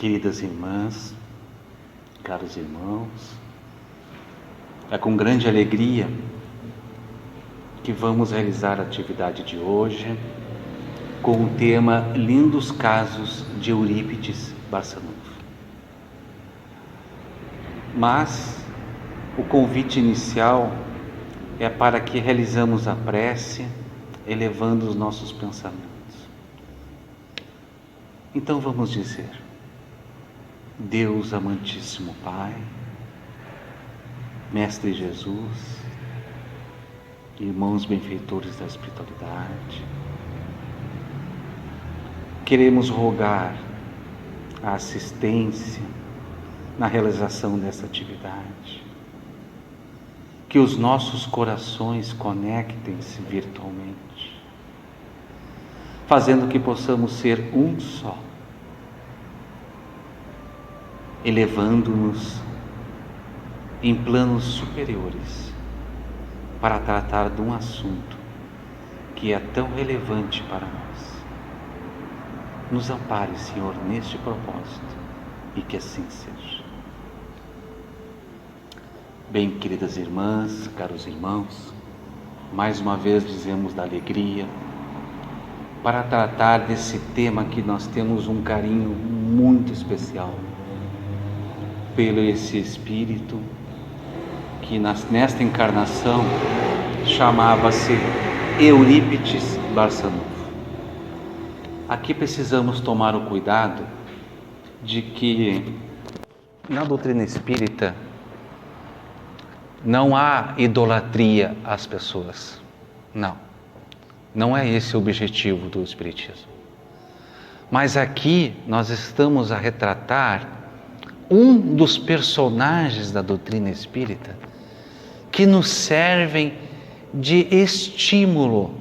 Queridas irmãs, caros irmãos, é com grande alegria que vamos realizar a atividade de hoje com o tema Lindos Casos de Eurípides Barçanufo. Mas o convite inicial é para que realizamos a prece, elevando os nossos pensamentos. Então vamos dizer: Deus amantíssimo Pai, Mestre Jesus, irmãos benfeitores da espiritualidade, queremos rogar a assistência na realização dessa atividade, que os nossos corações conectem-se virtualmente, fazendo que possamos ser um só, elevando-nos em planos superiores para tratar de um assunto que é tão relevante para nós. Nos ampare, Senhor, neste propósito, e que assim seja. Bem, queridas irmãs, caros irmãos, mais uma vez dizemos da alegria para tratar desse tema que nós temos um carinho muito especial pelo esse espírito que nesta encarnação chamava-se Eurípides Barçanufo. Aqui precisamos tomar o cuidado de que na doutrina espírita não há idolatria às pessoas. Não é esse o objetivo do espiritismo. Mas aqui nós estamos a retratar um dos personagens da doutrina espírita que nos servem de estímulo,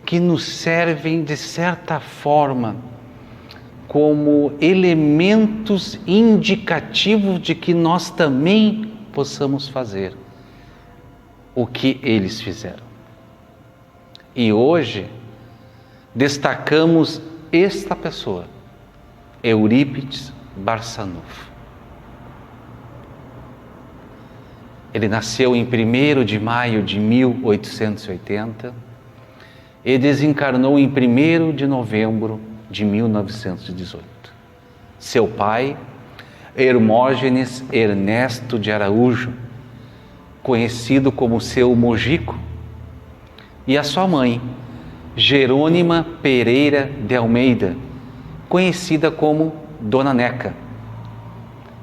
que nos servem de certa forma como elementos indicativos de que nós também possamos fazer o que eles fizeram. E hoje destacamos esta pessoa, Eurípides Barçanufo. Ele nasceu em 1º de maio de 1880 e desencarnou em 1º de novembro de 1918. Seu pai, Hermógenes Ernesto de Araújo, conhecido como seu Mojico, e a sua mãe, Jerônima Pereira de Almeida, conhecida como Dona Neca.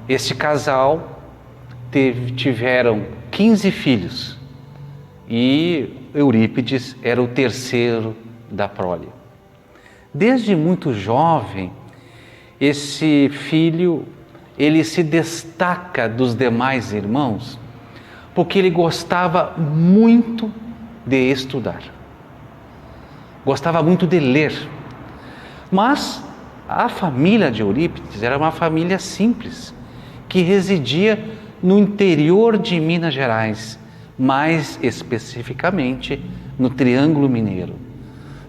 Este casal tiveram 15 filhos e Eurípides era o terceiro da prole. Desde muito jovem, esse filho, ele se destaca dos demais irmãos porque ele gostava muito de estudar, gostava muito de ler. Mas a família de Eurípides era uma família simples, que residia no interior de Minas Gerais, mais especificamente no Triângulo Mineiro,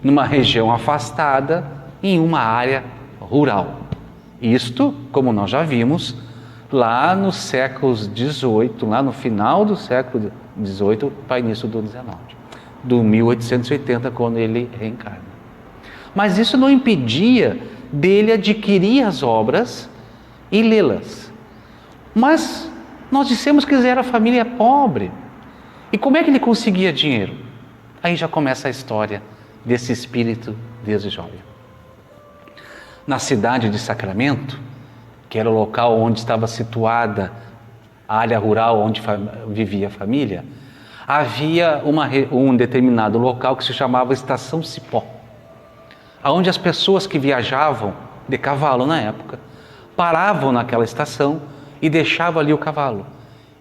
numa região afastada, em uma área rural. Isto, como nós já vimos, lá nos séculos XVIII, lá no final do século XVIII para início do XIX, do 1880, quando ele reencarna. Mas isso não impedia dele adquirir as obras e lê-las. Mas nós dissemos que ele era família pobre. E como é que ele conseguia dinheiro? Aí já começa a história desse espírito desde jovem. Na cidade de Sacramento, que era o local onde estava situada a área rural onde vivia a família, havia um determinado local que se chamava Estação Cipó, onde as pessoas que viajavam de cavalo na época paravam naquela estação e deixavam ali o cavalo.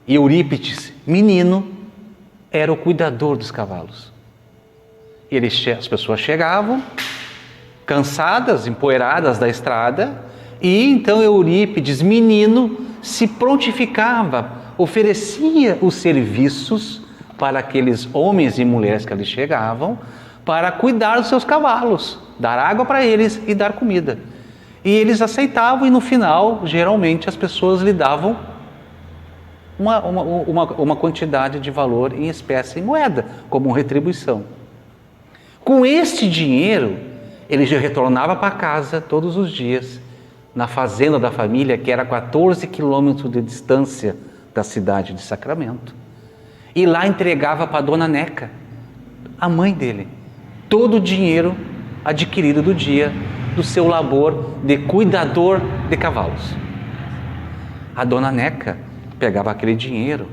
E Eurípides, menino, era o cuidador dos cavalos. E as pessoas chegavam cansadas, empoeiradas da estrada, e então Eurípides, menino, se prontificava, oferecia os serviços para aqueles homens e mulheres que ali chegavam, para cuidar dos seus cavalos, dar água para eles e dar comida. E eles aceitavam, e no final, geralmente, as pessoas lhe davam uma quantidade de valor em espécie, em moeda, como retribuição. Com este dinheiro, ele já retornava para casa todos os dias, na fazenda da família, que era 14 quilômetros de distância da cidade de Sacramento. E lá entregava para a dona Neca, a mãe dele, todo o dinheiro adquirido do dia do seu labor de cuidador de cavalos. A dona Neca pegava aquele dinheiro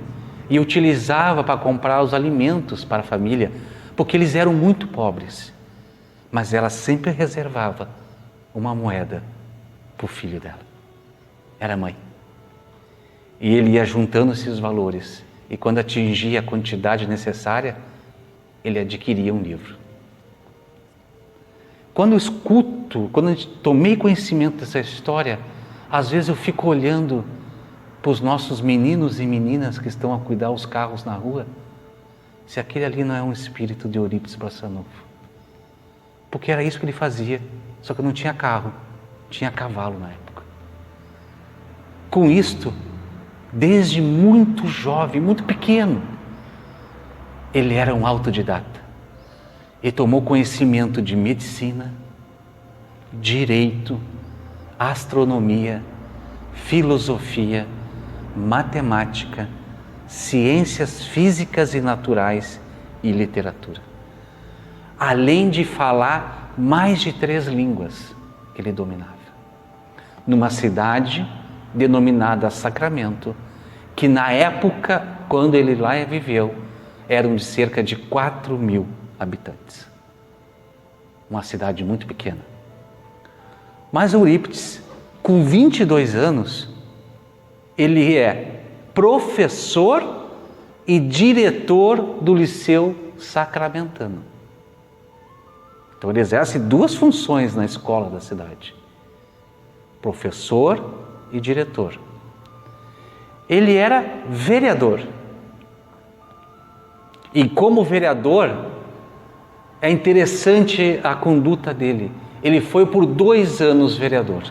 e utilizava para comprar os alimentos para a família, porque eles eram muito pobres. Mas ela sempre reservava uma moeda para o filho dela. Era mãe. E ele ia juntando esses valores. E quando atingia a quantidade necessária, ele adquiria um livro. Quando eu escuto, quando eu tomei conhecimento dessa história, às vezes eu fico olhando para os nossos meninos e meninas que estão a cuidar os carros na rua, se aquele ali não é um espírito de Eurípides Barçanufo. Porque era isso que ele fazia, só que não tinha carro, tinha cavalo na época. Com isto, desde muito jovem, muito pequeno, ele era um autodidata. E tomou conhecimento de medicina, direito, astronomia, filosofia, matemática, ciências físicas e naturais e literatura. Além de falar mais de 3 línguas que ele dominava. Numa cidade denominada Sacramento, que na época, quando ele lá viveu, eram de cerca de 4.000 habitantes. Uma cidade muito pequena. Mas Eurípides, com 22 anos, ele é professor e diretor do Liceu Sacramentano. Então ele exerce 2 funções na escola da cidade. Professor e diretor. Ele era vereador. E como vereador, é interessante a conduta dele. Ele foi por 2 anos vereador.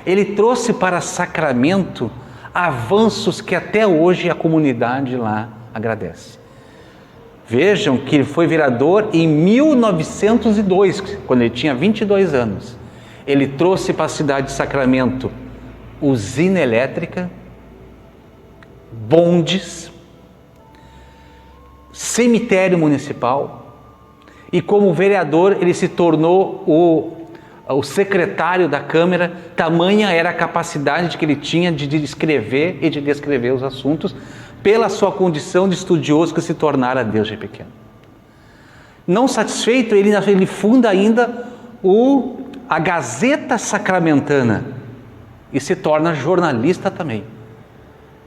Ele trouxe para Sacramento avanços que até hoje a comunidade lá agradece. Vejam que ele foi vereador em 1902, quando ele tinha 22 anos. Ele trouxe para a cidade de Sacramento usina elétrica, bondes, cemitério municipal, e como vereador ele se tornou o secretário da Câmara. Tamanha era a capacidade que ele tinha de escrever e de descrever os assuntos, pela sua condição de estudioso que se tornara desde pequeno. Não satisfeito, ele funda ainda a Gazeta Sacramentana e se torna jornalista também.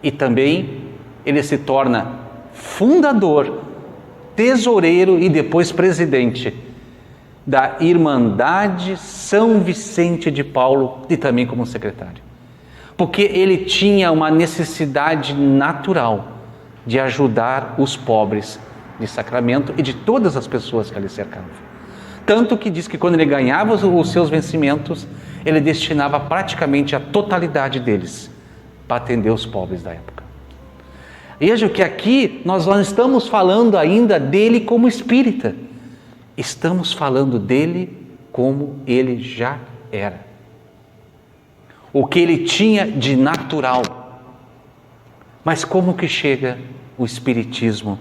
E também ele se torna fundador, tesoureiro e depois presidente da Irmandade São Vicente de Paulo, e também como secretário. Porque ele tinha uma necessidade natural de ajudar os pobres de Sacramento e de todas as pessoas que ali cercavam. Tanto que diz que quando ele ganhava os seus vencimentos, ele destinava praticamente a totalidade deles para atender os pobres da época. Veja que aqui nós não estamos falando ainda dele como espírita. Estamos falando dele como ele já era. O que ele tinha de natural. Mas como que chega o espiritismo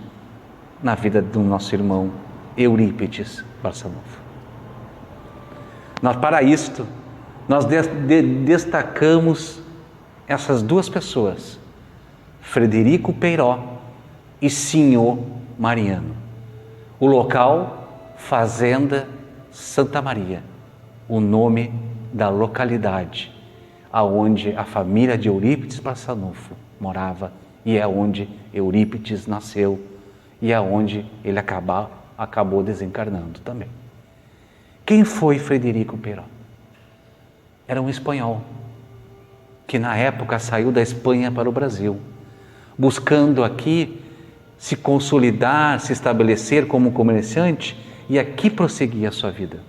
na vida do nosso irmão Eurípides Barçanufo? Para isto, nós destacamos essas 2 pessoas, Frederico Peiró e Senhor Mariano. O local, Fazenda Santa Maria, o nome da localidade aonde a família de Eurípides Barçanufo morava, e é onde Eurípides nasceu, e é onde ele acabou desencarnando também. Quem foi Frederico Peiró? Era um espanhol, que na época saiu da Espanha para o Brasil, buscando aqui se consolidar, se estabelecer como comerciante, e aqui prosseguia a sua vida.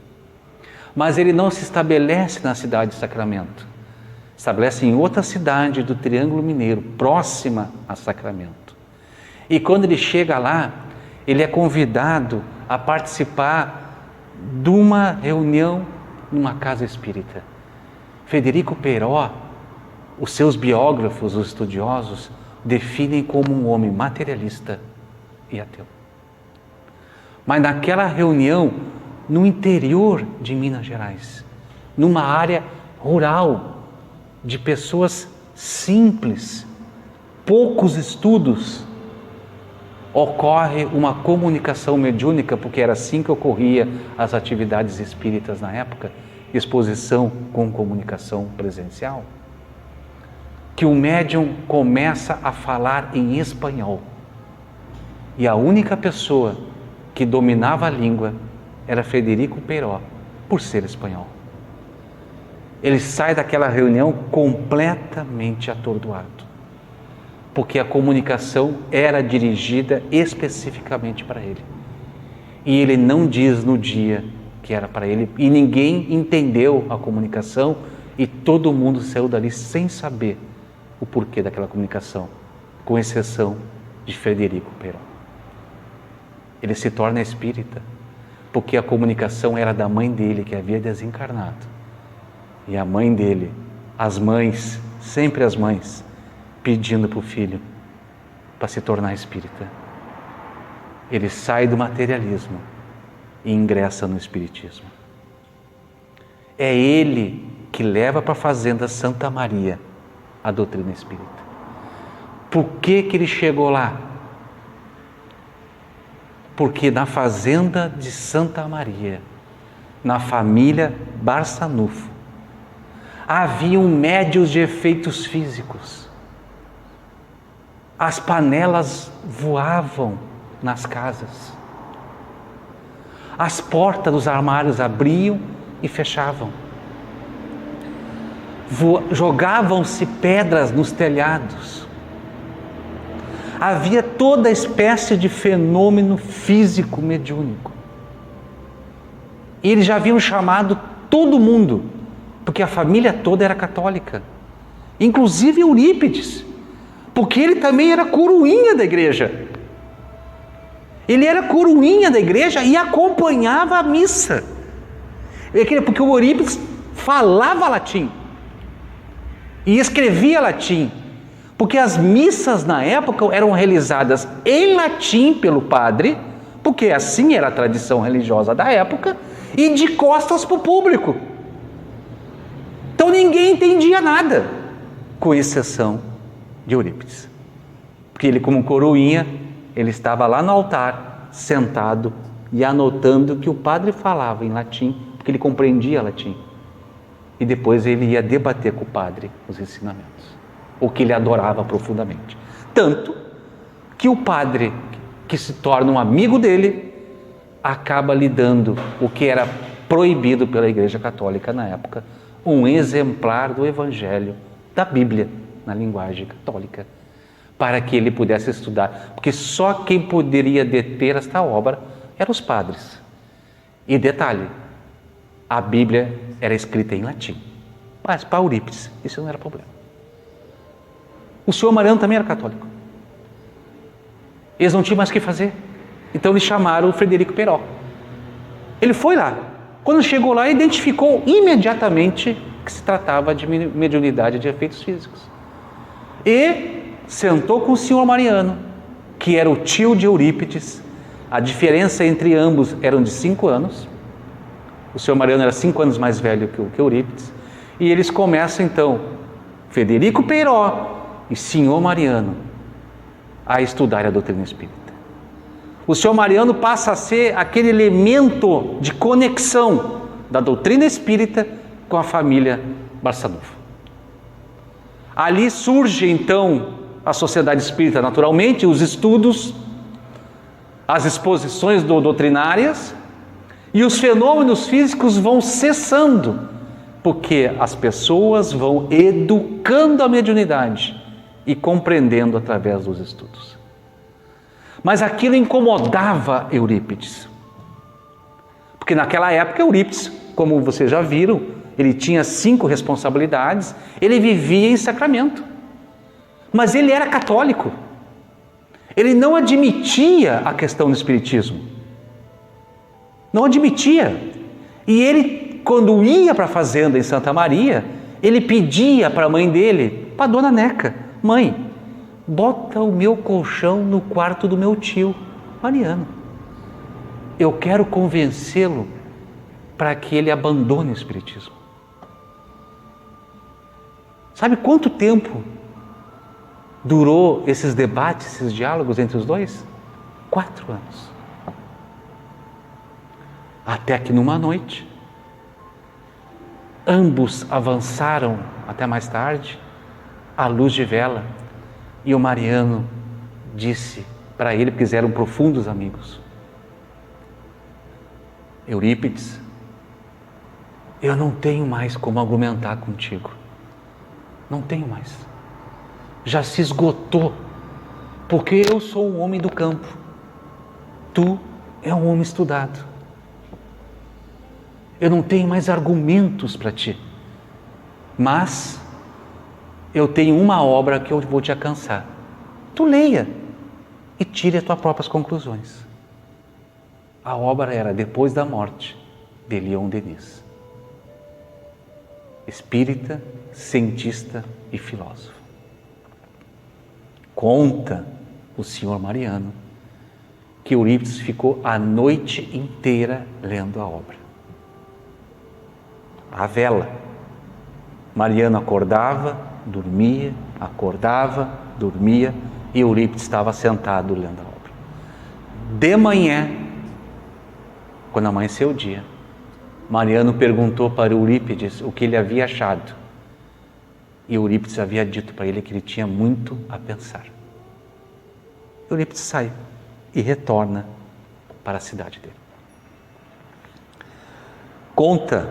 Mas ele não se estabelece na cidade de Sacramento. Estabelece em outra cidade do Triângulo Mineiro, próxima a Sacramento. E quando ele chega lá, ele é convidado a participar de uma reunião numa casa espírita. Frederico Peiró, os seus biógrafos, os estudiosos, definem como um homem materialista e ateu. Mas naquela reunião, no interior de Minas Gerais, numa área rural, de pessoas simples, poucos estudos, ocorre uma comunicação mediúnica, porque era assim que ocorria as atividades espíritas na época, exposição com comunicação presencial, que o médium começa a falar em espanhol. E a única pessoa que dominava a língua era Frederico Peiró, por ser espanhol. Ele sai daquela reunião completamente atordoado, porque a comunicação era dirigida especificamente para ele. E ele não diz no dia que era para ele, e ninguém entendeu a comunicação, e todo mundo saiu dali sem saber o porquê daquela comunicação, com exceção de Frederico Peiró. Ele se torna espírita, porque a comunicação era da mãe dele, que havia desencarnado. E a mãe dele, as mães, sempre as mães, pedindo para o filho para se tornar espírita. Ele sai do materialismo e ingressa no espiritismo. É ele que leva para a fazenda Santa Maria a doutrina espírita. Por que que ele chegou lá? Porque na fazenda de Santa Maria, na família Barçanufo, haviam médios de efeitos físicos. As panelas voavam nas casas. As portas dos armários abriam e fechavam. Jogavam-se pedras nos telhados. Havia toda espécie de fenômeno físico mediúnico. E eles já haviam chamado todo mundo, porque a família toda era católica, inclusive Eurípides, porque ele também era coroinha da igreja. Ele era coroinha da igreja e acompanhava a missa. Porque o Eurípides falava latim e escrevia latim, porque as missas na época eram realizadas em latim pelo padre, porque assim era a tradição religiosa da época, e de costas para o público. Então ninguém entendia nada, com exceção de Eurípides. Porque ele, como coroinha, ele estava lá no altar, sentado e anotando o que o padre falava em latim, porque ele compreendia latim. E depois ele ia debater com o padre os ensinamentos, o que ele adorava profundamente. Tanto que o padre, que se torna um amigo dele, acaba lhe dando o que era proibido pela Igreja Católica na época, um exemplar do Evangelho, da Bíblia, na linguagem católica, para que ele pudesse estudar, porque só quem poderia deter esta obra eram os padres. E detalhe, a Bíblia era escrita em latim, mas para Eurípides isso não era problema. O senhor Mariano também era católico. Eles não tinham mais o que fazer, então eles chamaram o Frederico Peiró. Ele foi lá. Quando chegou lá, identificou imediatamente que se tratava de mediunidade de efeitos físicos. E sentou com o senhor Mariano, que era o tio de Eurípides. A diferença entre ambos eram de 5 anos. O senhor Mariano era 5 anos mais velho que Eurípides. E eles começam então, Frederico Peiró e senhor Mariano, a estudar a doutrina espírita. O senhor Mariano passa a ser aquele elemento de conexão da doutrina espírita com a família Barçanufo. Ali surge então a sociedade espírita, naturalmente, os estudos, as exposições doutrinárias, e os fenômenos físicos vão cessando, porque as pessoas vão educando a mediunidade e compreendendo através dos estudos. Mas aquilo incomodava Eurípides, porque naquela época Eurípides como vocês já viram, ele tinha 5 responsabilidades, ele vivia em sacramento. Mas ele era católico. Ele não admitia a questão do espiritismo. Não admitia. E ele, quando ia para a fazenda em Santa Maria, ele pedia para a mãe dele, para a dona Neca: mãe, bota o meu colchão no quarto do meu tio Mariano. Eu quero convencê-lo para que ele abandone o espiritismo. Sabe quanto tempo durou esses debates, esses diálogos entre os dois? 4 anos. Até que numa noite, ambos avançaram até mais tarde, à luz de vela, e o Mariano disse para ele, porque eles eram profundos amigos: Eurípides, eu não tenho mais como argumentar contigo. Não tenho mais. Já se esgotou, porque eu sou um homem do campo. Tu é um homem estudado. Eu não tenho mais argumentos para ti. Mas eu tenho uma obra que eu vou te alcançar. Tu leia e tire as tuas próprias conclusões. A obra era Depois da Morte, de Leon Denis. Espírita, cientista e filósofo. Conta o senhor Mariano que Eurípides ficou a noite inteira lendo a obra. A vela. Mariano acordava, dormia, e Eurípides estava sentado lendo a obra. De manhã, quando amanheceu o dia, Mariano perguntou para Eurípides o que ele havia achado. E Eurípides havia dito para ele que ele tinha muito a pensar. Eurípides sai e retorna para a cidade dele. Conta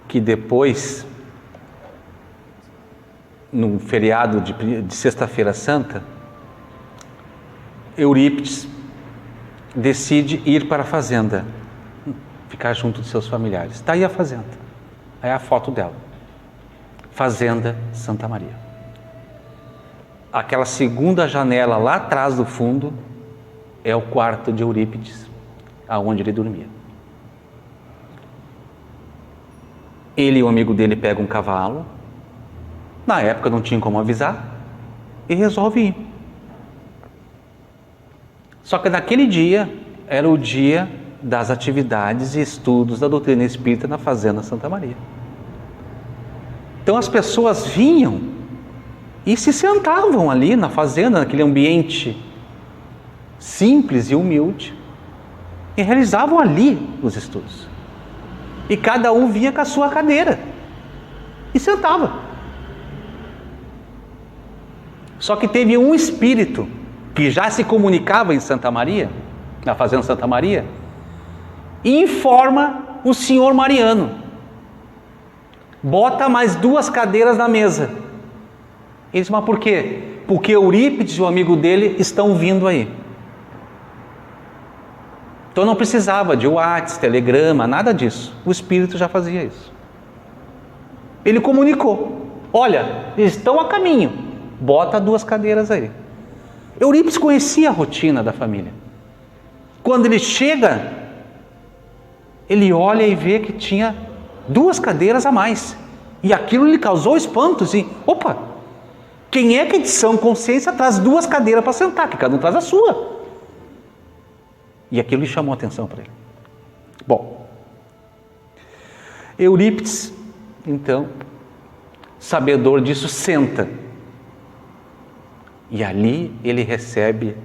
que depois, num feriado de Sexta-feira Santa, Eurípides decide ir para a fazenda, ficar junto de seus familiares. Está aí a fazenda, aí a foto dela. Fazenda Santa Maria. Aquela segunda janela lá atrás do fundo é o quarto de Eurípides, aonde ele dormia. Ele e o amigo dele pegam um cavalo, na época não tinha como avisar, e resolve ir. Só que naquele dia era o dia das atividades e estudos da doutrina espírita na Fazenda Santa Maria. Então as pessoas vinham e se sentavam ali na fazenda, naquele ambiente simples e humilde, e realizavam ali os estudos. E cada um vinha com a sua cadeira e sentava. Só que teve um espírito que já se comunicava em Santa Maria, na Fazenda Santa Maria, e informa o senhor Mariano: bota mais 2 cadeiras na mesa. Ele diz: mas por quê? Porque Eurípides e o amigo dele estão vindo aí. Então não precisava de WhatsApp, telegrama, nada disso. O Espírito já fazia isso. Ele comunicou: olha, eles estão a caminho, bota 2 cadeiras aí. Eurípides conhecia a rotina da família. Quando ele chega, ele olha e vê que tinha 2 cadeiras a mais. E aquilo lhe causou espanto, assim: opa, quem é que de sã consciência traz 2 cadeiras para sentar? Que cada um traz a sua. E aquilo lhe chamou a atenção para ele. Bom, Eurípides, então, sabedor disso, senta. E ali ele recebe,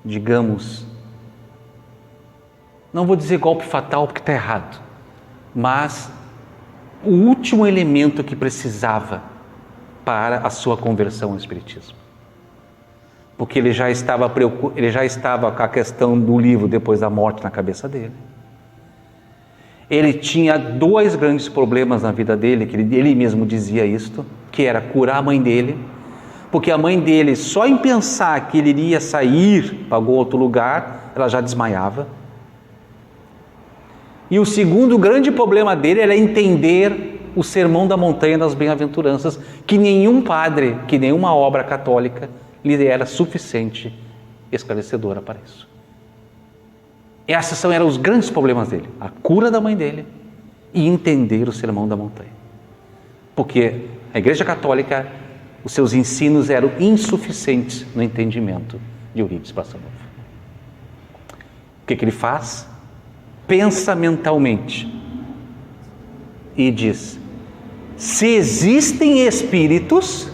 digamos, não vou dizer golpe fatal porque está errado, mas o último elemento que precisava para a sua conversão ao Espiritismo. Porque ele já estava com a questão do livro Depois da Morte na cabeça dele. Ele tinha 2 grandes problemas na vida dele, que ele mesmo dizia isto, que era curar a mãe dele, porque a mãe dele, só em pensar que ele iria sair para algum outro lugar, ela já desmaiava. E o segundo grande problema dele era entender o Sermão da Montanha das Bem-aventuranças, que nenhum padre, que nenhuma obra católica lhe era suficiente esclarecedora para isso. Esses eram os grandes problemas dele, a cura da mãe dele e entender o Sermão da Montanha. Porque a Igreja Católica, os seus ensinos eram insuficientes no entendimento de Eurípides Barçanufo. O que ele faz? Pensa mentalmente e diz: se existem espíritos,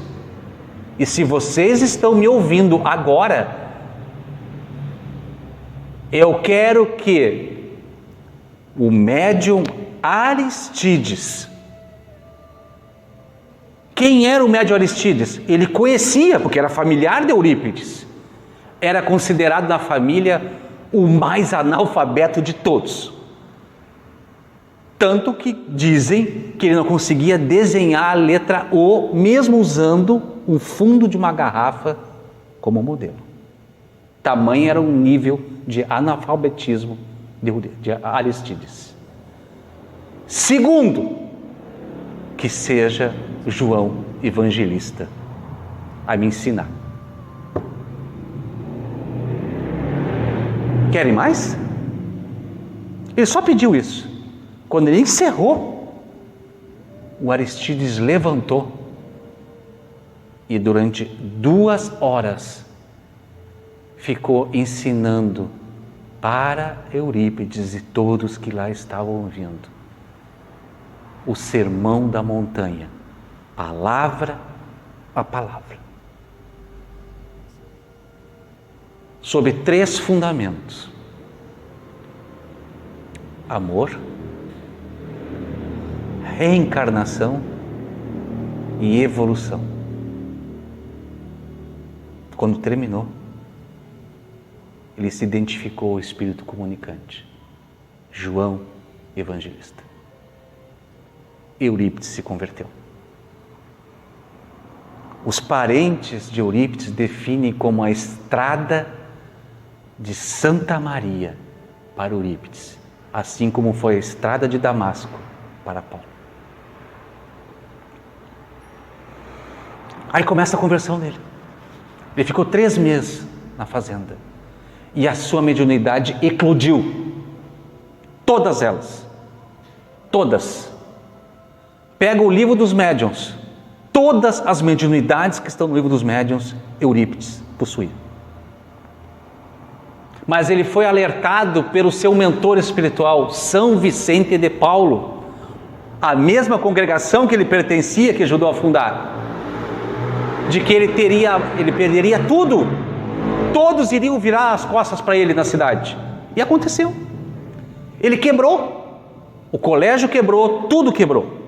e se vocês estão me ouvindo agora, eu quero que o médium Aristides... Quem era o médium Aristides? Ele conhecia, porque era familiar de Eurípides. Era considerado na família o mais analfabeto de todos. Tanto que dizem que ele não conseguia desenhar a letra O, mesmo usando o fundo de uma garrafa como modelo. Tamanho era o nível de analfabetismo de Aristides. Segundo, que seja João Evangelista a me ensinar. Querem mais? Ele só pediu isso. Quando ele encerrou, o Aristides levantou e durante 2 horas ficou ensinando para Eurípides e todos que lá estavam ouvindo o Sermão da Montanha, palavra a palavra, sobre 3 fundamentos: amor, reencarnação e evolução. Quando terminou, ele se identificou ao Espírito comunicante, João Evangelista. Eurípides se converteu. Os parentes de Eurípides definem como a estrada de Santa Maria para Eurípides, assim como foi a estrada de Damasco para Paulo. Aí começa a conversão dele. Ele ficou 3 meses na fazenda e a sua mediunidade eclodiu. Todas elas. Todas. Pega o livro dos médiuns. Todas as mediunidades que estão no livro dos médiuns, Eurípides possuía. Mas ele foi alertado pelo seu mentor espiritual, São Vicente de Paulo, a mesma congregação que ele pertencia, que ajudou a fundar, de que ele perderia tudo. Todos iriam virar as costas para ele na cidade. E aconteceu. Ele quebrou. O colégio quebrou, tudo quebrou.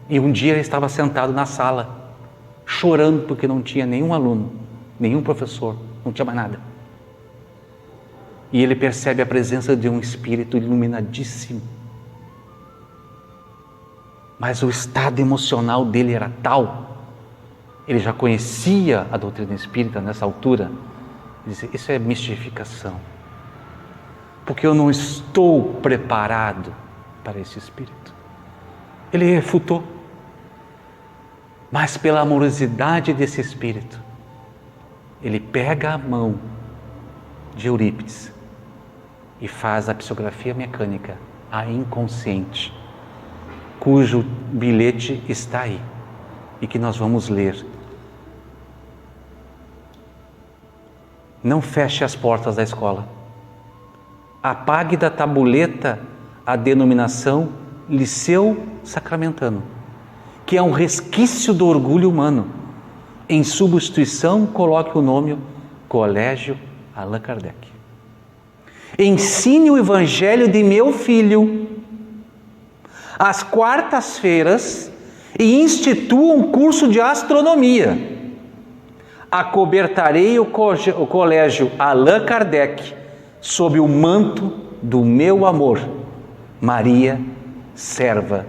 E um dia ele estava sentado na sala, chorando porque não tinha nenhum aluno, nenhum professor, não tinha mais nada. E ele percebe a presença de um espírito iluminadíssimo. Mas o estado emocional dele era tal, ele já conhecia a doutrina espírita nessa altura, ele dizia: isso é mistificação, porque eu não estou preparado para esse espírito. Ele refutou. Mas pela amorosidade desse espírito, ele pega a mão de Eurípides e faz a psicografia mecânica, a inconsciente, cujo bilhete está aí e que nós vamos ler. Não feche as portas da escola. Apague da tabuleta a denominação Liceu Sacramentano, que é um resquício do orgulho humano. Em substituição, coloque o nome Colégio Allan Kardec. Ensine o Evangelho de meu filho às quartas-feiras e institua um curso de astronomia. Acobertarei o Colégio Allan Kardec sob o manto do meu amor, Maria, serva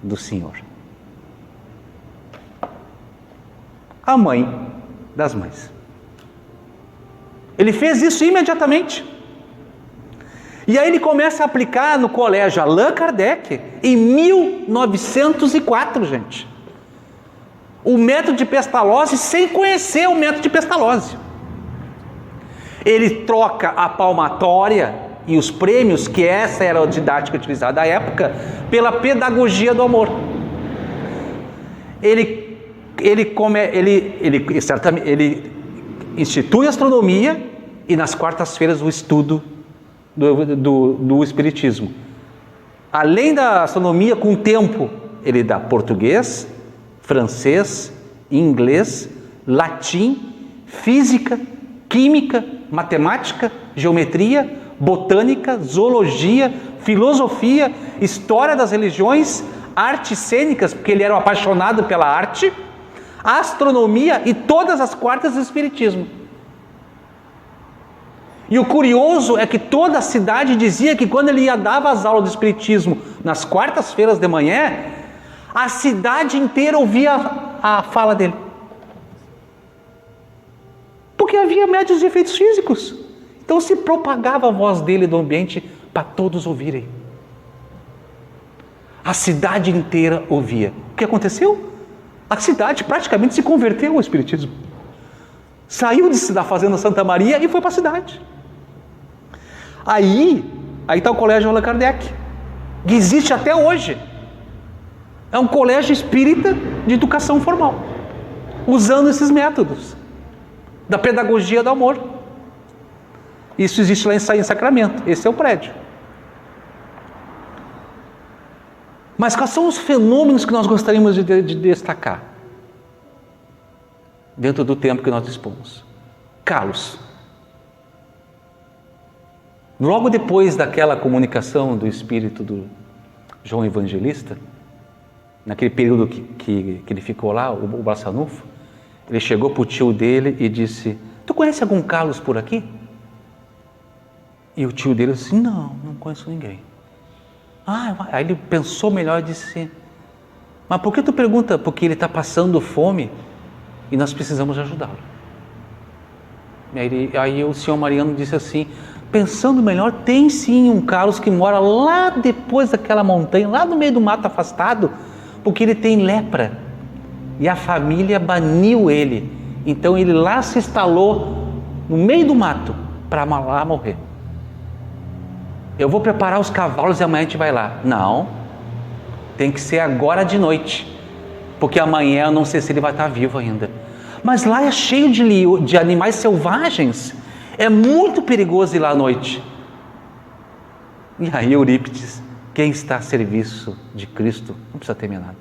do Senhor. A mãe das mães. Ele fez isso imediatamente. E aí ele começa a aplicar no colégio Allan Kardec, em 1904, gente. O método de Pestalozzi sem conhecer o método de Pestalozzi. Ele troca a palmatória e os prêmios, que essa era a didática utilizada à época, pela pedagogia do amor. Ele institui a astronomia e nas quartas-feiras o estudo do Espiritismo. Além da astronomia, com o tempo, ele dá português, francês, inglês, latim, física, química, matemática, geometria, botânica, zoologia, filosofia, história das religiões, artes cênicas, porque ele era um apaixonado pela arte, astronomia e todas as quartas do Espiritismo. E o curioso é que toda a cidade dizia que quando ele ia dar as aulas do Espiritismo nas quartas-feiras de manhã, a cidade inteira ouvia a fala dele. Porque havia médios de efeitos físicos. Então se propagava a voz dele do ambiente para todos ouvirem. A cidade inteira ouvia. O que aconteceu? A cidade praticamente se converteu ao Espiritismo. Saiu da Fazenda Santa Maria e foi para a cidade. Aí está o Colégio Allan Kardec, que existe até hoje. É um colégio espírita de educação formal, usando esses métodos da pedagogia do amor. Isso existe lá em Sacramento. Esse é o prédio. Mas quais são os fenômenos que nós gostaríamos de destacar dentro do tempo que nós dispomos? Calos. Logo depois daquela comunicação do espírito do João Evangelista, naquele período que ele ficou lá, o Barçanufo, ele chegou para o tio dele e disse: tu conhece algum Carlos por aqui? E o tio dele disse: não conheço ninguém. Aí ele pensou melhor e disse: mas por que tu pergunta? Porque ele está passando fome e nós precisamos ajudá-lo. Aí o senhor Mariano disse assim: pensando melhor, tem sim um Carlos que mora lá depois daquela montanha, lá no meio do mato afastado, porque ele tem lepra e a família baniu ele. Então ele lá se instalou no meio do mato para lá morrer. Eu vou preparar os cavalos e amanhã a gente vai lá. Não, tem que ser agora de noite, porque amanhã eu não sei se ele vai estar vivo ainda. Mas lá é cheio de animais selvagens, é muito perigoso ir lá à noite. E aí Eurípides, quem está a serviço de Cristo, não precisa temer nada.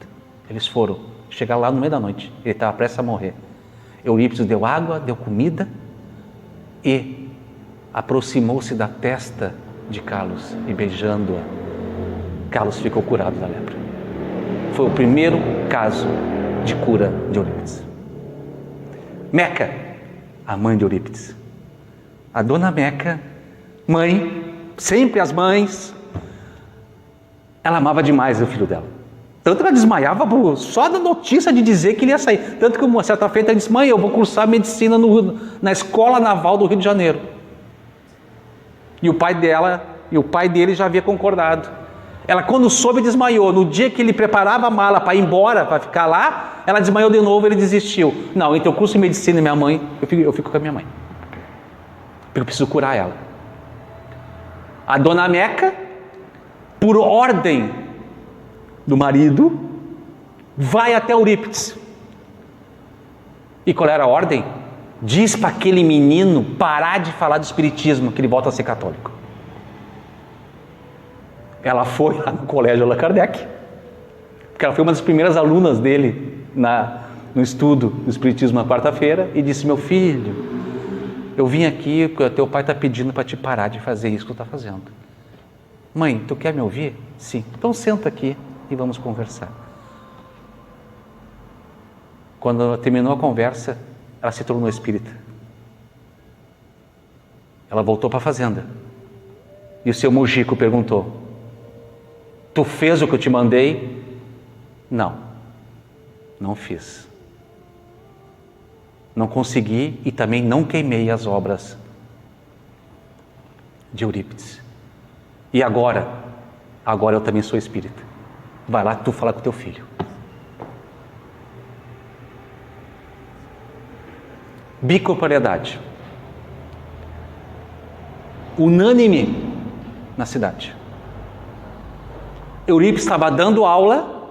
Eles foram, chegaram lá no meio da noite, ele estava prestes a morrer. Eurípides deu água, deu comida e aproximou-se da testa de Carlos e beijando-a, Carlos ficou curado da lepra. Foi o primeiro caso de cura de Eurípides. Meca, a mãe de Eurípides. A dona Meca, mãe, sempre as mães, ela amava demais o filho dela. Tanto que ela desmaiava só da notícia de dizer que ele ia sair. Tanto que uma certa feita ela disse: mãe, eu vou cursar medicina na Escola Naval do Rio de Janeiro. E o pai dele já havia concordado. Ela, quando soube, desmaiou. No dia que ele preparava a mala para ir embora, para ficar lá, ela desmaiou de novo, ele desistiu. Não, entre o curso de medicina e minha mãe, eu fico com a minha mãe. Porque eu preciso curar ela. A dona Meca, por ordem do marido, vai até Eurípides. E qual era a ordem? Diz para aquele menino parar de falar do espiritismo, que ele volta a ser católico. Ela foi lá no colégio Allan Kardec, porque ela foi uma das primeiras alunas dele no estudo do espiritismo na quarta-feira, e disse: meu filho, eu vim aqui porque teu pai está pedindo para te parar de fazer isso que tu está fazendo. Mãe, tu quer me ouvir? Sim. Então senta aqui e vamos conversar. Quando ela terminou a conversa, ela se tornou espírita. Ela voltou para a fazenda. E o seu Mujico perguntou: tu fez o que eu te mandei? Não fiz. Não consegui e também não queimei as obras de Eurípides. E agora eu também sou espírita. Vai lá tu falar com teu filho. Bicorporeidade. Unânime na cidade. Eurípides estava dando aula,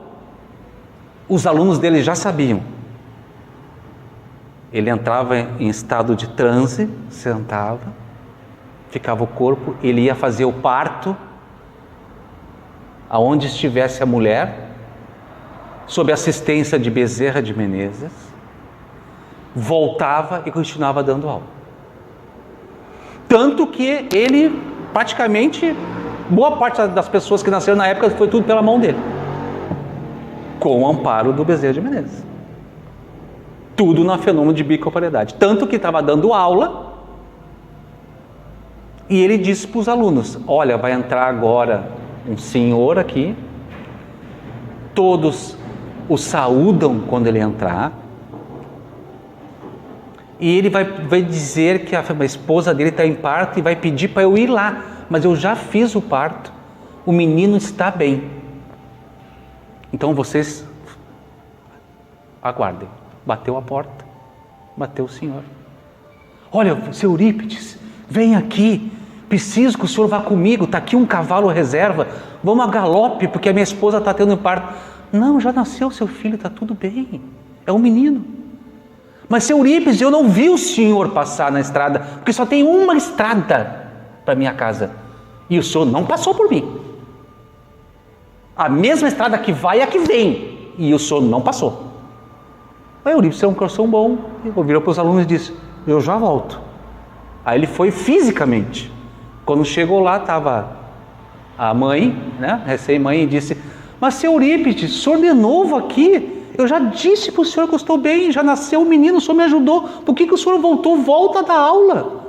os alunos dele já sabiam. Ele entrava em estado de transe, sentava, ficava o corpo, ele ia fazer o parto, aonde estivesse a mulher, sob assistência de Bezerra de Menezes, voltava e continuava dando aula. Tanto que ele, praticamente, boa parte das pessoas que nasceram na época foi tudo pela mão dele, com o amparo do Bezerra de Menezes. Tudo no fenômeno de bicorporeidade. Tanto que estava dando aula e ele disse para os alunos: olha, vai entrar agora um senhor aqui, todos o saúdam quando ele entrar, e ele vai dizer que a esposa dele está em parto e vai pedir para eu ir lá, mas eu já fiz o parto, o menino está bem, então vocês aguardem. Bateu a porta, bateu o senhor: olha, seu Eurípides, vem aqui, preciso que o senhor vá comigo, está aqui um cavalo reserva, vamos a galope, porque a minha esposa está tendo parto. Não, já nasceu seu filho, está tudo bem, é um menino. Mas seu Eurípides, eu não vi o senhor passar na estrada, porque só tem uma estrada para minha casa, e o senhor não passou por mim. A mesma estrada que vai é a que vem, e o senhor não passou. Aí o Eurípides é um coração bom, virou para os alunos e disse: eu já volto. Aí ele foi fisicamente. Quando chegou lá, estava a mãe, né, recém-mãe, e disse: mas seu Eurípides, o senhor de novo aqui? Eu já disse para o senhor que eu estou bem, já nasceu o menino, o senhor me ajudou, por que o senhor voltou? Volta da aula.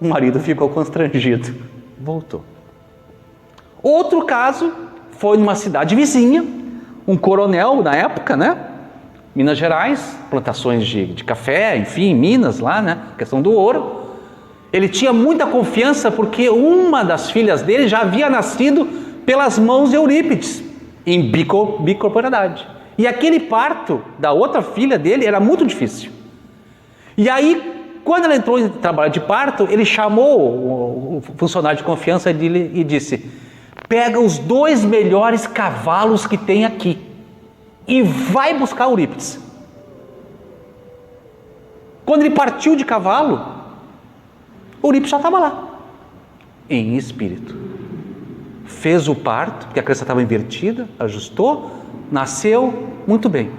O marido ficou constrangido, voltou. Outro caso foi numa cidade vizinha, um coronel na época, né? Minas Gerais, plantações de café, enfim, Minas lá, né? Questão do ouro. Ele tinha muita confiança porque uma das filhas dele já havia nascido pelas mãos de Eurípides, em bicorporeidade. E aquele parto da outra filha dele era muito difícil. E aí, quando ela entrou em trabalho de parto, ele chamou o funcionário de confiança dele e disse: pega os 2 melhores cavalos que tem aqui e vai buscar Eurípides. Quando ele partiu de cavalo, Eurípides já estava lá, em espírito. Fez o parto, porque a criança estava invertida, ajustou, nasceu, muito bem.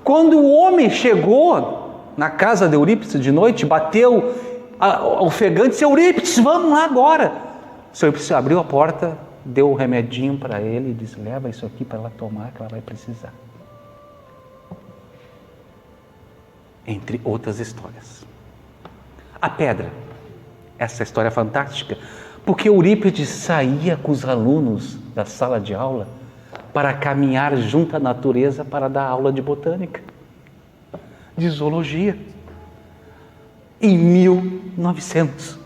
Quando o homem chegou na casa de Eurípides de noite, bateu ofegante, disse: Eurípides, vamos lá agora. O senhor Eurípides abriu a porta, deu o remedinho para ele e disse: leva isso aqui para ela tomar, que ela vai precisar. Entre outras histórias. A pedra. Essa história é fantástica, porque Eurípides saía com os alunos da sala de aula para caminhar junto à natureza para dar aula de botânica, de zoologia, em 1900.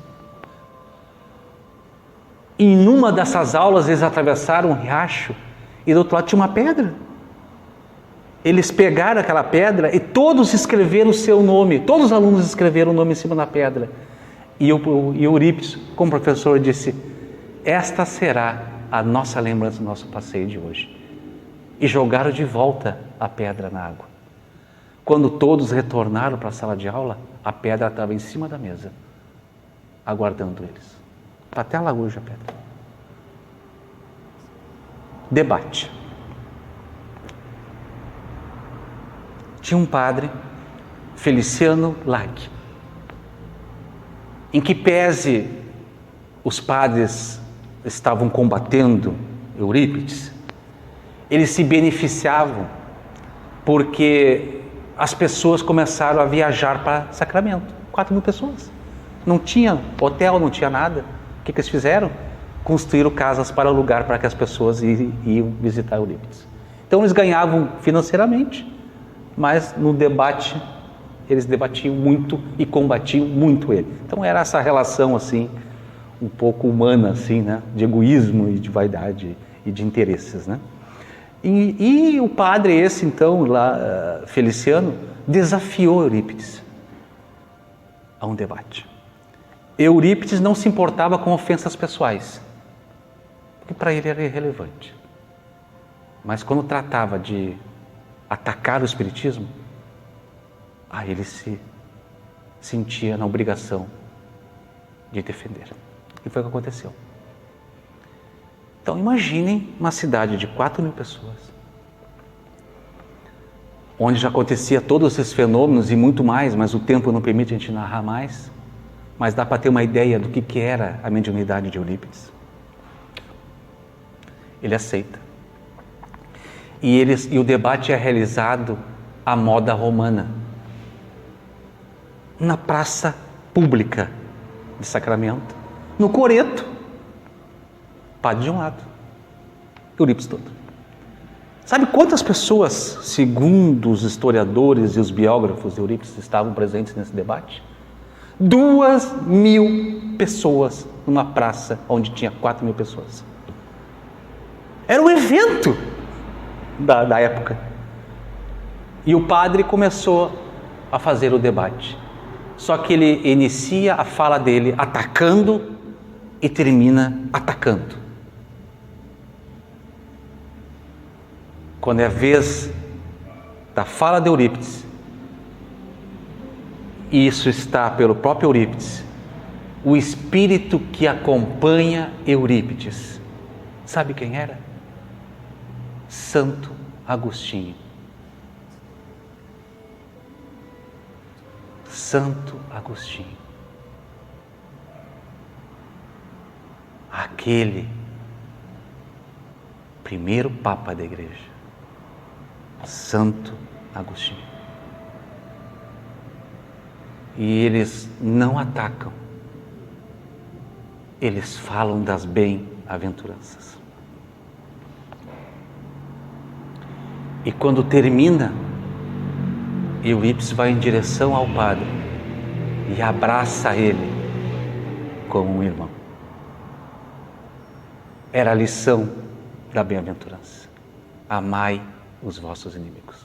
E numa dessas aulas eles atravessaram um riacho e do outro lado tinha uma pedra. Eles pegaram aquela pedra e todos escreveram o seu nome, todos os alunos escreveram o nome em cima da pedra. E Eurípides, como professor, disse: esta será a nossa lembrança do nosso passeio de hoje. E jogaram de volta a pedra na água. Quando todos retornaram para a sala de aula, a pedra estava em cima da mesa, aguardando eles. Até lá hoje a pedra. Debate. Tinha um padre, Feliciano Lage, em que pese os padres estavam combatendo Eurípides, eles se beneficiavam porque as pessoas começaram a viajar para Sacramento. 4.000 pessoas. Não tinha hotel, não tinha nada. O que eles fizeram? Construíram casas para alugar para que as pessoas iam visitar Eurípides. Então eles ganhavam financeiramente, mas no debate eles debatiam muito e combatiam muito ele. Então era essa relação assim, um pouco humana, assim, né? De egoísmo e de vaidade e de interesses, né? E o padre esse, então, lá, Feliciano, desafiou Eurípides a um debate. Eurípides não se importava com ofensas pessoais, porque para ele era irrelevante. Mas quando tratava de atacar o espiritismo, aí ele se sentia na obrigação de defender. E foi o que aconteceu. Então imaginem uma cidade de 4.000 pessoas, onde já acontecia todos esses fenômenos e muito mais, mas o tempo não permite a gente narrar mais, mas dá para ter uma ideia do que era a mediunidade de Eurípides. Ele aceita. E o debate é realizado à moda romana, na praça pública de Sacramento, no coreto, padre de um lado, Eurípides do outro. Sabe quantas pessoas, segundo os historiadores e os biógrafos de Eurípides, estavam presentes nesse debate? 2.000 pessoas numa praça onde tinha 4.000 pessoas. Era um evento da época. E o padre começou a fazer o debate. Só que ele inicia a fala dele atacando e termina atacando. Quando é a vez da fala de Eurípides, e isso está pelo próprio Eurípides, o espírito que acompanha Eurípides, sabe quem era? Santo Agostinho. Santo Agostinho. Aquele primeiro Papa da Igreja. Santo Agostinho. E eles não atacam. Eles falam das bem-aventuranças. E quando termina, Eurípides vai em direção ao padre e abraça ele como um irmão. Era a lição da bem-aventurança. Amai os vossos inimigos.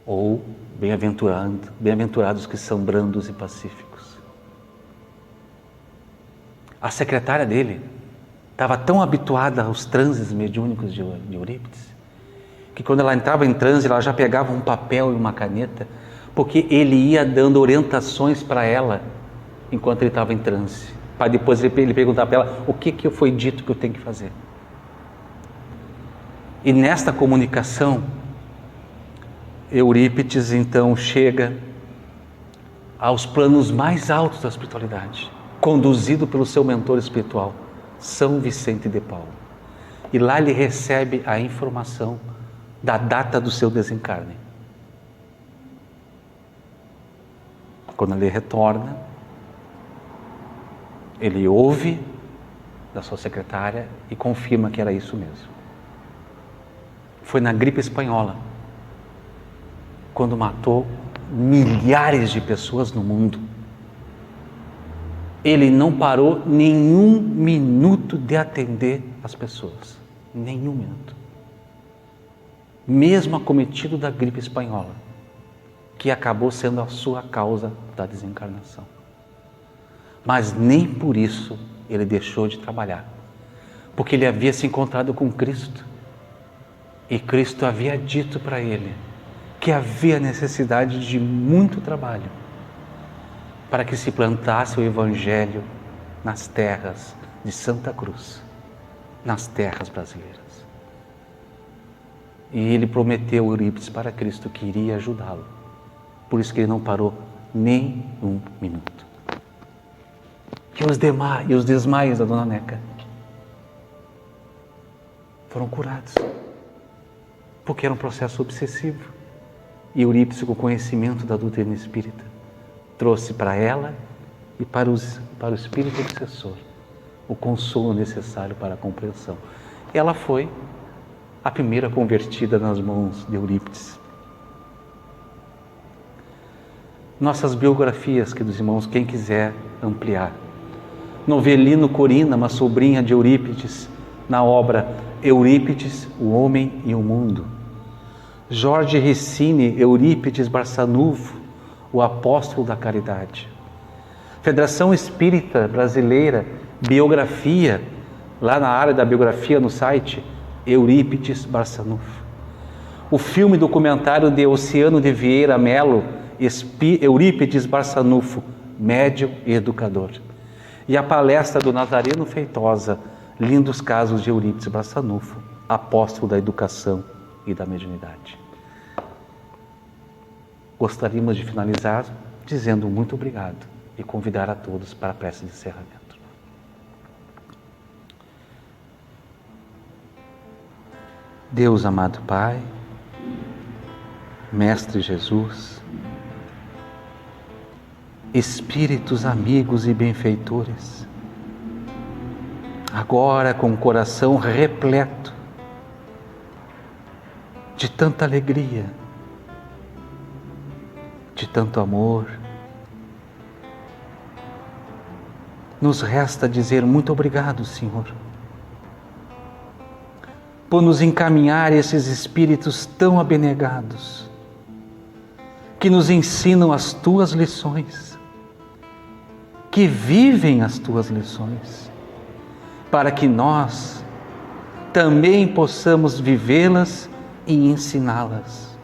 Ou bem-aventurados que são brandos e pacíficos. A secretária dele estava tão habituada aos transes mediúnicos de Eurípides, que quando ela entrava em transe, ela já pegava um papel e uma caneta, porque ele ia dando orientações para ela enquanto ele estava em transe, para depois ele perguntar para ela o que foi dito que eu tenho que fazer. E nesta comunicação, Eurípides então chega aos planos mais altos da espiritualidade, conduzido pelo seu mentor espiritual, São Vicente de Paulo. E lá ele recebe a informação da data do seu desencarne. Quando ele retorna, ele ouve da sua secretária e confirma que era isso mesmo. Foi na gripe espanhola, quando matou milhares de pessoas no mundo. Ele não parou nenhum minuto de atender as pessoas. Nenhum minuto. Mesmo acometido da gripe espanhola, que acabou sendo a sua causa da desencarnação. Mas nem por isso ele deixou de trabalhar, porque ele havia se encontrado com Cristo, e Cristo havia dito para ele que havia necessidade de muito trabalho para que se plantasse o Evangelho nas terras de Santa Cruz, nas terras brasileiras. E ele prometeu a Eurípides para Cristo que iria ajudá-lo. Por isso que ele não parou nem um minuto. E os desmaios da Dona Neca foram curados, porque era um processo obsessivo. E Eurípides, com o conhecimento da doutrina espírita, trouxe para ela e para o espírito obsessor o consolo necessário para a compreensão. Ela foi a primeira convertida nas mãos de Eurípides. nossas biografias, queridos irmãos, quem quiser ampliar. Novelino Corina, uma sobrinha de Eurípides, na obra Eurípides, o Homem e o Mundo. Jorge Ricini, Eurípides Barçanufo, o Apóstolo da Caridade. Federação Espírita Brasileira, biografia, lá na área da biografia no site, Eurípides Barçanufo. O filme documentário de Oceano de Vieira Melo, Eurípides Barçanufo, médium e educador. E a palestra do Nazareno Feitosa, Lindos Casos de Eurípides Barçanufo, apóstolo da educação e da mediunidade. Gostaríamos de finalizar dizendo muito obrigado e convidar a todos para a prece de encerramento. Deus amado Pai, Mestre Jesus, Espíritos amigos e benfeitores, agora com o coração repleto de tanta alegria, de tanto amor, nos resta dizer muito obrigado, Senhor, por nos encaminhar esses espíritos tão abnegados, que nos ensinam as Tuas lições, que vivem as Tuas lições, para que nós também possamos vivê-las e ensiná-las.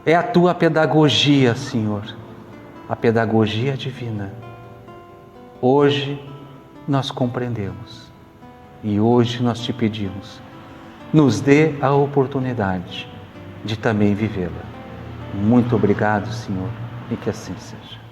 É a Tua pedagogia, Senhor, a pedagogia divina. Hoje nós compreendemos e hoje nós Te pedimos, nos dê a oportunidade de também vivê-la. Muito obrigado, Senhor, e que assim seja.